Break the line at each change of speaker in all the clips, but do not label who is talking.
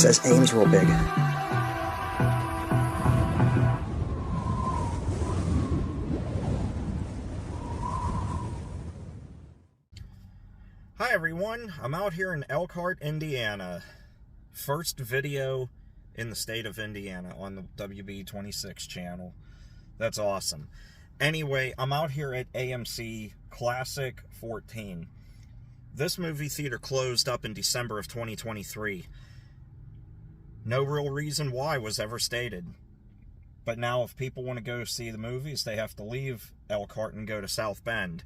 says aim's real big.
Hi everyone, I'm out here in Elkhart, Indiana. First video in the state of Indiana on the WB26 channel. That's awesome. Anyway, I'm out here at AMC Classic 14. This movie theater closed up in December of 2023. No real reason why was ever stated. But now if people want to go see the movies, they have to leave Elkhart and go to South Bend.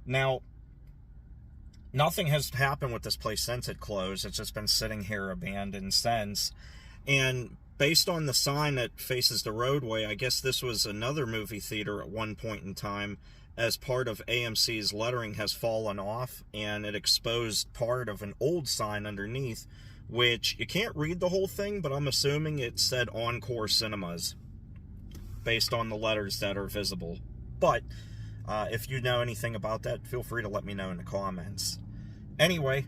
Now, nothing has happened with this place since it closed. It's just been sitting here abandoned since. And based on the sign that faces the roadway, I guess this was another movie theater at one point in time, as part of AMC's lettering has fallen off, and it exposed part of an old sign underneath, which you can't read the whole thing, but I'm assuming it said Encore Cinemas, based on the letters that are visible. But if you know anything about that, feel free to let me know in the comments. Anyway,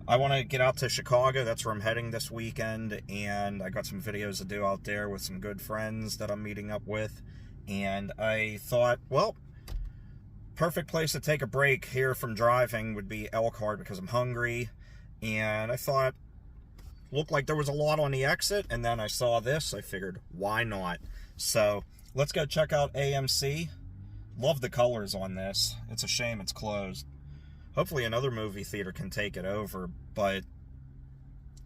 I want to get out to Chicago. That's where I'm heading this weekend, and I got some videos to do out there with some good friends that I'm meeting up with. And I thought, well, perfect place to take a break here from driving would be Elkhart because I'm hungry. And I thought, looked like there was a lot on the exit, and then I saw this. I figured, why not? So let's go check out AMC. Love the colors on this. It's a shame it's closed. Hopefully another movie theater can take it over, but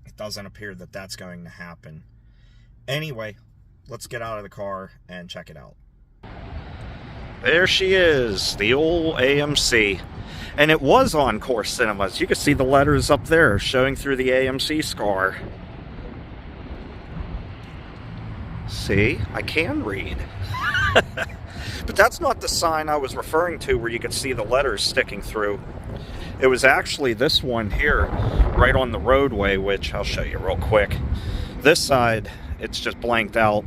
it doesn't appear that that's going to happen. Anyway, let's get out of the car and check it out. There she is, the old AMC. And it was Encore Cinemas. You can see the letters up there showing through the AMC scar. See, I can read. But that's not the sign I was referring to where you could see the letters sticking through. It was actually this one here, right on the roadway, which I'll show you real quick. This side, it's just blanked out.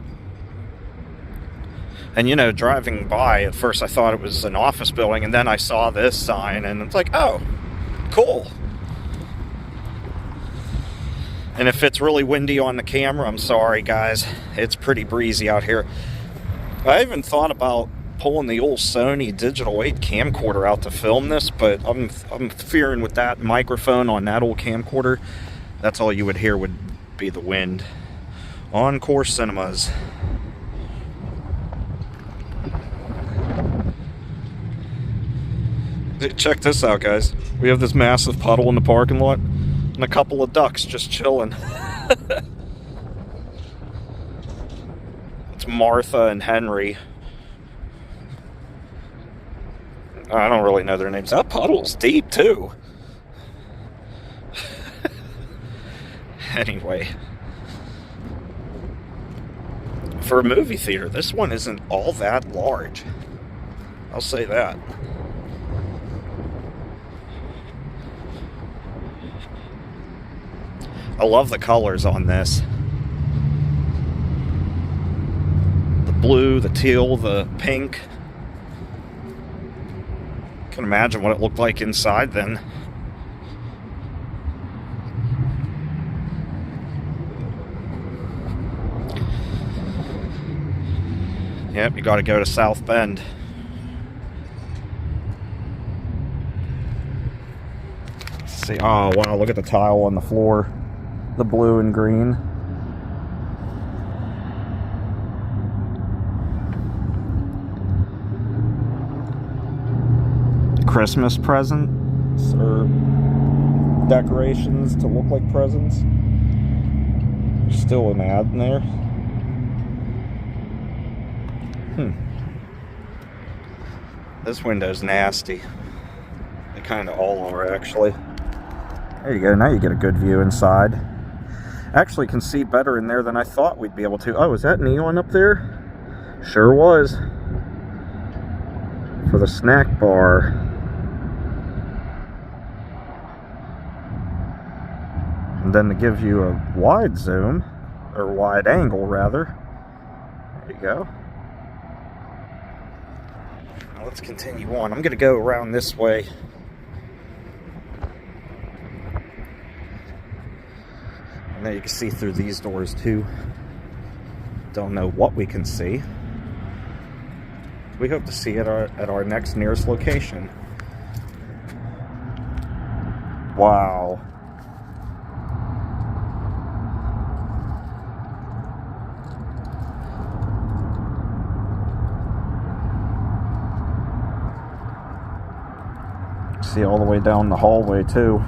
And you know, driving by, at first I thought it was an office building, and then I saw this sign, and it's like, oh, cool. And if it's really windy on the camera, I'm sorry, guys. It's pretty breezy out here. I even thought about pulling the old Sony Digital 8 camcorder out to film this, but I'm fearing with that microphone on that old camcorder, that's all you would hear would be the wind. Encore Cinemas. Check this out, guys. We have this massive puddle in the parking lot and a couple of ducks just chilling. It's Martha and Henry. I don't really know their names. That puddle's deep, too. Anyway. For a movie theater, this one isn't all that large. I'll say that. I love the colors on this. The blue, the teal, the pink. Can imagine what it looked like inside then. Yep, you got to go to South Bend. Let's see, oh wow, look at the tile on the floor. The blue and green. Christmas presents or decorations to look like presents. There's still an ad in there. This window's nasty. They kind of all are, actually. There you go. Now you get a good view inside. Actually can see better in there than I thought we'd be able to. Oh, is that neon up there? Sure was. For the snack bar. And then to give you a wide zoom, or wide angle rather. There you go. Now let's continue on. I'm going to go around this way. Now you can see through these doors too. Don't know what we can see. We hope to see it at our next nearest location. Wow. See all the way down the hallway too.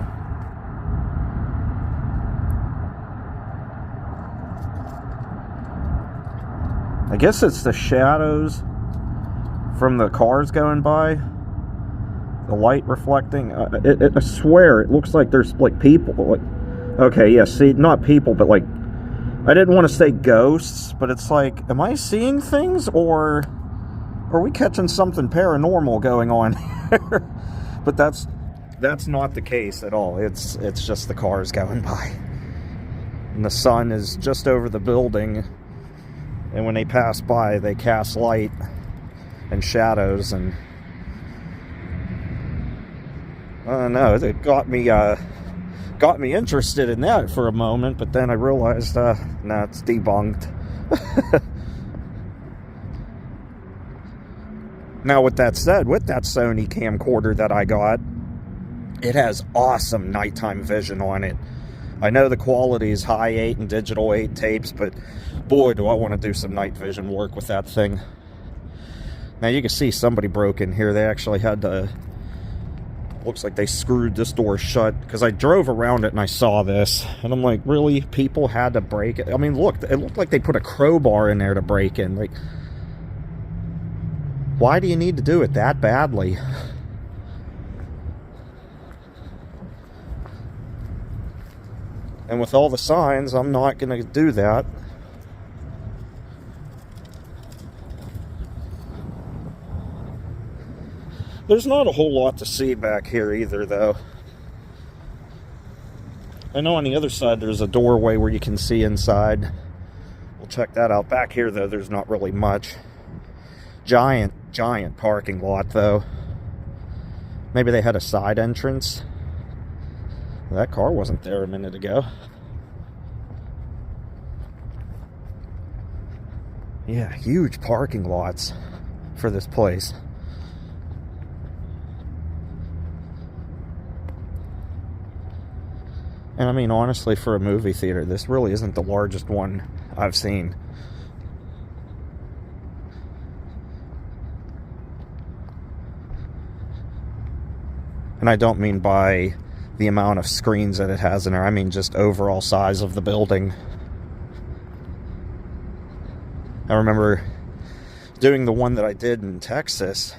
I guess it's the shadows from the cars going by, the light reflecting. I swear it looks like there's like people. Like, okay, yeah, see, not people, but like, I didn't want to say ghosts, but it's like, am I seeing things, or are we catching something paranormal going on here? But that's not the case at all. It's just the cars going by, and the sun is just over the building. And when they pass by, they cast light and shadows, and I don't know, it got me interested in that for a moment, but then I realized, no, it's debunked. Now, with that said, with that Sony camcorder that I got, it has awesome nighttime vision on it. I know the quality is high 8 and digital 8 tapes, but boy, do I want to do some night vision work with that thing. Now you can see somebody broke in here. They actually had to, looks like they screwed this door shut, because I drove around it and I saw this, and I'm like, really? People had to break it? I mean, look, it looked like they put a crowbar in there to break in. Like, why do you need to do it that badly? And with all the signs, I'm not going to do that. There's not a whole lot to see back here either, though. I know on the other side there's a doorway where you can see inside. We'll check that out. Back here, though, there's not really much. Giant parking lot, though. Maybe they had a side entrance. That car wasn't there a minute ago. Yeah, huge parking lots for this place. And I mean, honestly, for a movie theater, this really isn't the largest one I've seen. And I don't mean by the amount of screens that it has in there. I mean just overall size of the building. I remember doing the one that I did in Texas,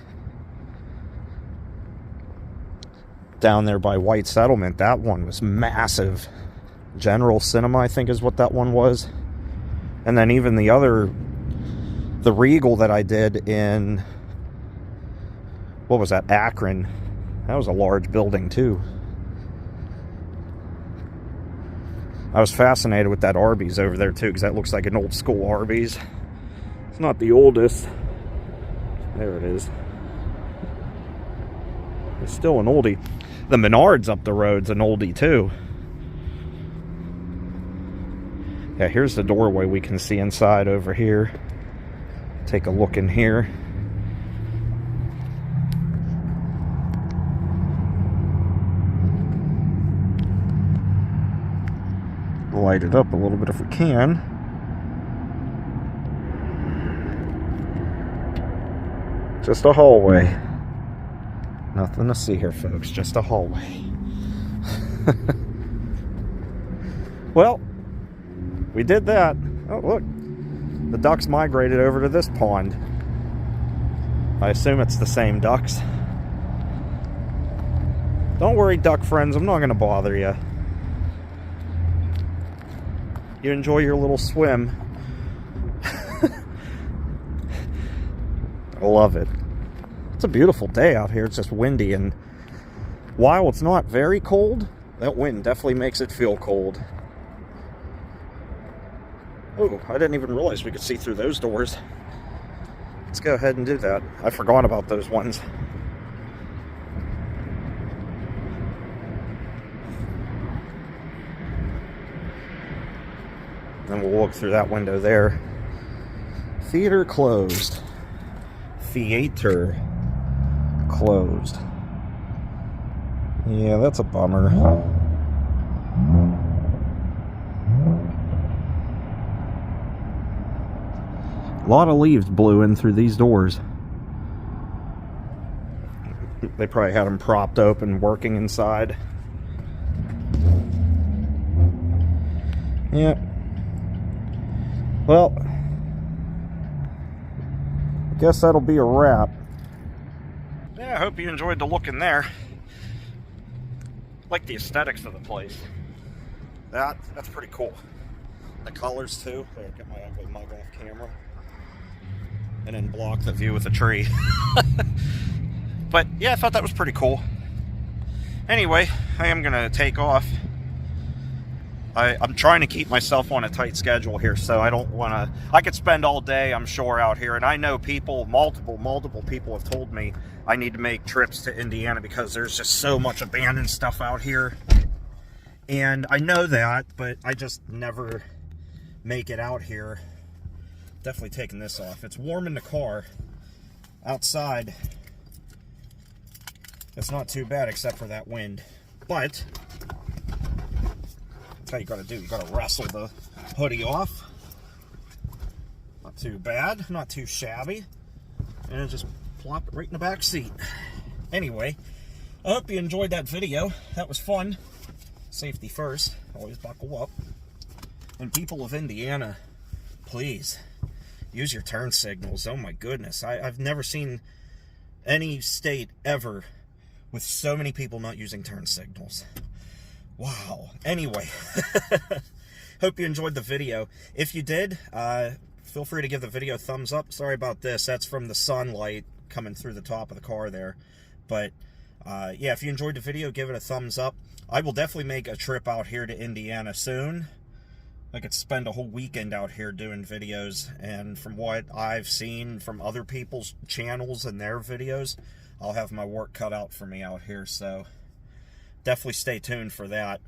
down there by White Settlement. That one was massive. General Cinema, I think, is what that one was. And then even the Regal that I did in, what was that, Akron. That was a large building too. I was fascinated with that Arby's over there too, because that looks like an old school Arby's. It's not the oldest. There it is. It's still an oldie. The Menards up the road's an oldie too. Yeah, here's the doorway we can see inside over here. Take a look in here. Light it up a little bit if we can. Just a hallway. Nothing to see here, folks. Just a hallway. Well, we did that. Oh, look. The ducks migrated over to this pond. I assume it's the same ducks. Don't worry, duck friends. I'm not going to bother you. You enjoy your little swim. I love it. It's a beautiful day out here. It's just windy, and while it's not very cold, that wind definitely makes it feel cold. Oh, I didn't even realize we could see through those doors. Let's go ahead and do that. I forgot about those ones. Then we'll look through that window there. Theater closed. Theater closed. Yeah, that's a bummer. A lot of leaves blew in through these doors. They probably had them propped open, working inside. Yeah. Well, I guess that'll be a wrap. Yeah, I hope you enjoyed the look in there. Like the aesthetics of the place. That's pretty cool. The colors too. There, get my ugly mug off camera. And then block the view with a tree. But yeah, I thought that was pretty cool. Anyway, I am gonna take off. I'm trying to keep myself on a tight schedule here, so I don't want to... I could spend all day, I'm sure, out here, and I know people, multiple people have told me I need to make trips to Indiana because there's just so much abandoned stuff out here. And I know that, but I just never make it out here. Definitely taking this off. It's warm in the car. Outside, it's not too bad except for that wind. But that's how you gotta do. You gotta wrestle the hoodie off. Not too bad, not too shabby. And then just plop it right in the back seat. Anyway, I hope you enjoyed that video. That was fun. Safety first. Always buckle up. And people of Indiana, please use your turn signals. Oh my goodness. I've never seen any state ever with so many people not using turn signals. Wow. Anyway, hope you enjoyed the video. If you did, feel free to give the video a thumbs up. Sorry about this. That's from the sunlight coming through the top of the car there. But yeah, if you enjoyed the video, give it a thumbs up. I will definitely make a trip out here to Indiana soon. I could spend a whole weekend out here doing videos, and from what I've seen from other people's channels and their videos, I'll have my work cut out for me out here, so definitely stay tuned for that.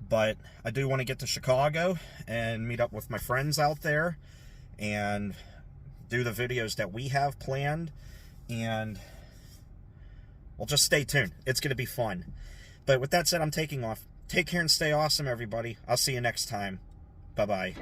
But I do want to get to Chicago and meet up with my friends out there and do the videos that we have planned, and well, just stay tuned. It's going to be fun. But with that said, I'm taking off. Take care and stay awesome, everybody. I'll see you next time. Bye-bye.